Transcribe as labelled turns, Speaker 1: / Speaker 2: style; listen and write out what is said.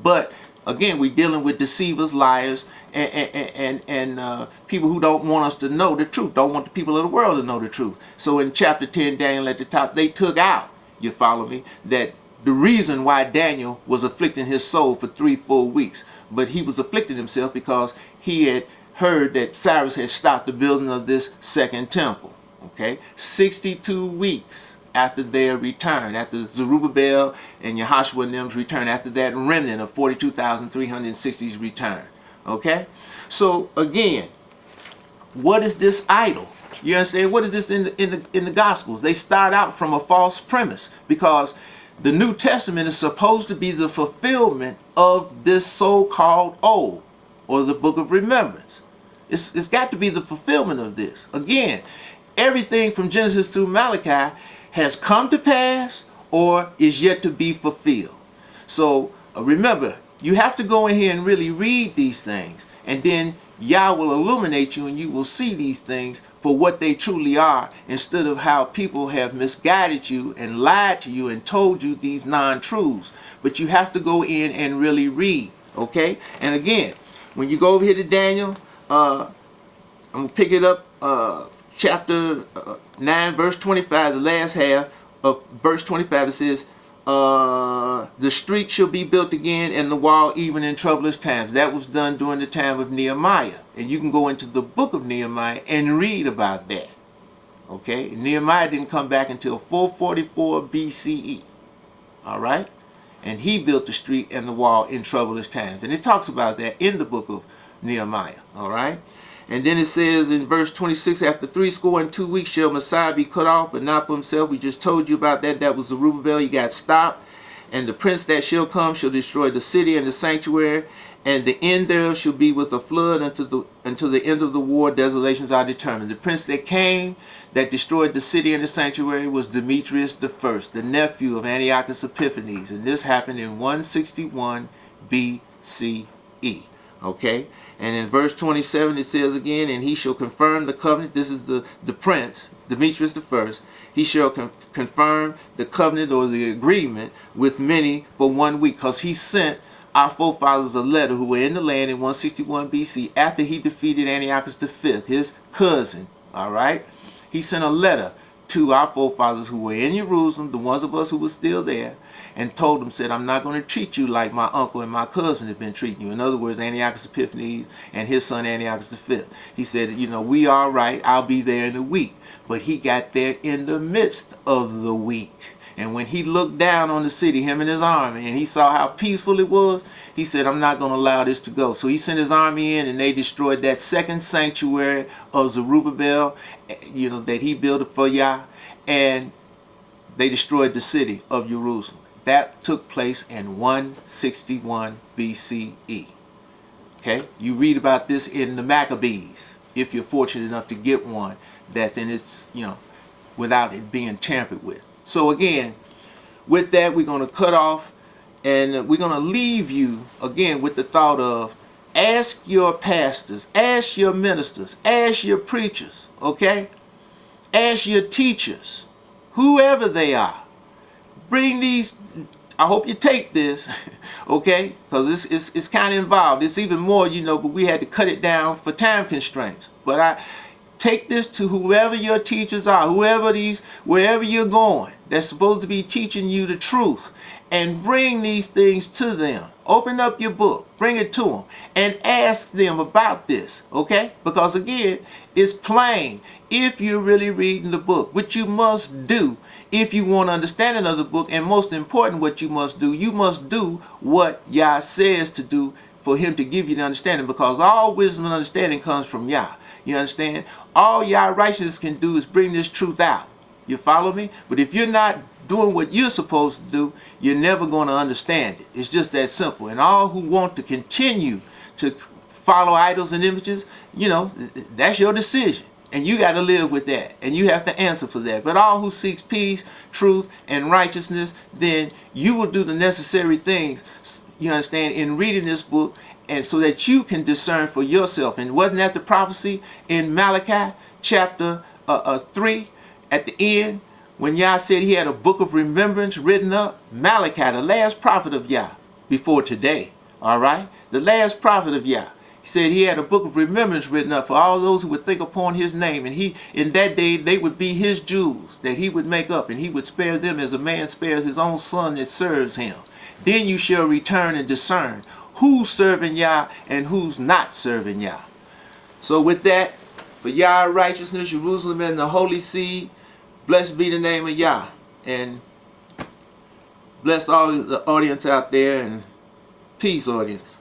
Speaker 1: But again, we're dealing with deceivers, liars, and people who don't want us to know the truth, don't want the people of the world to know the truth. So in chapter 10, Daniel at the top, they took out, you follow me, that the reason why Daniel was afflicting his soul for 3 full weeks. But he was afflicting himself because he had heard that Cyrus had stopped the building of this second temple. Okay, 62 weeks after their return, after Zerubbabel and Yahushua and them's return, after that remnant of 42,360's return. Okay, so again, what is this idol? You understand? What is this in the Gospels? They start out from a false premise, because the New Testament is supposed to be the fulfillment of this so-called Old, or the Book of Remembrance. It's got to be the fulfillment of this. Again, everything from Genesis through Malachi has come to pass or is yet to be fulfilled. So remember, you have to go in here and really read these things, and then Yah will illuminate you and you will see these things for what they truly are, instead of how people have misguided you and lied to you and told you these non-truths. But you have to go in and really read, okay? And again, when you go over here to Daniel, I'm going to pick it up, chapter 9, verse 25, the last half of verse 25, it says, the street shall be built again and the wall even in troublous times. That was done during the time of Nehemiah. And you can go into the book of Nehemiah and read about that. Okay? Nehemiah didn't come back until 444 BCE. All right? And he built the street and the wall in troublous times. And it talks about that in the book of Nehemiah. All right? And then it says in verse 26, after 62 weeks shall Messiah be cut off, but not for himself. We just told you about that. That was Zerubbabel. He got stopped. And the prince that shall come shall destroy the city and the sanctuary, and the end thereof shall be with a flood until the end of the war. Desolations are determined. The prince that came, that destroyed the city and the sanctuary, was Demetrius I, the nephew of Antiochus Epiphanes. And this happened in 161 BCE. Okay? And in verse 27 it says again, and he shall confirm the covenant. This is the prince, Demetrius I. He shall confirm the covenant or the agreement with many for 1 week, because he sent our forefathers a letter who were in the land in 161 BC after he defeated Antiochus V, his cousin. All right? He sent a letter to our forefathers who were in Jerusalem, the ones of us who were still there, and told them, said, I'm not going to treat you like my uncle and my cousin have been treating you. In other words, Antiochus Epiphanes and his son Antiochus V. He said, you know, we all right, I'll be there in a week. But he got there in the midst of the week. And when he looked down on the city, him and his army, and he saw how peaceful it was, he said, I'm not going to allow this to go. So he sent his army in, and they destroyed that second sanctuary of Zerubbabel, you know, that he built for Yah, and they destroyed the city of Jerusalem. That took place in 161 BCE. Okay? You read about this in the Maccabees, if you're fortunate enough to get one that's in its, you know, without it being tampered with. So again, with that, we're going to cut off, and we're going to leave you again with the thought of, ask your pastors, ask your ministers, ask your preachers, okay? Ask your teachers, whoever they are. Bring these, I hope you take this, okay? Because it's kind of involved. It's even more, you know, but we had to cut it down for time constraints. But I take this to whoever your teachers are, wherever you're going, that's supposed to be teaching you the truth, and bring these things to them. Open up your book, bring it to them, and ask them about this, okay? Because again, it's plain if you're really reading the book, which you must do if you want understanding of the book. And most important, what you must do what Yah says to do for him to give you the understanding, because all wisdom and understanding comes from Yah. You understand? All Yah righteousness can do is bring this truth out. You follow me? But if you're not doing what you're supposed to do, you're never going to understand it. It's just that simple. And all who want to continue to follow idols and images, you know, that's your decision. And you got to live with that. And you have to answer for that. But all who seeks peace, truth, and righteousness, then you will do the necessary things, you understand, in reading this book, and so that you can discern for yourself. And wasn't that the prophecy in Malachi chapter 3 at the end, when Yah said he had a book of remembrance written up? Malachi, the last prophet of Yah, before today. All right? The last prophet of Yah. He said he had a book of remembrance written up for all those who would think upon his name. And he, in that day, they would be his Jews that he would make up, and he would spare them as a man spares his own son that serves him. Then you shall return and discern who's serving Yah and who's not serving Yah. So with that, for Yah righteousness, Jerusalem and the holy seed, blessed be the name of Yah. And bless all the audience out there, and peace, audience.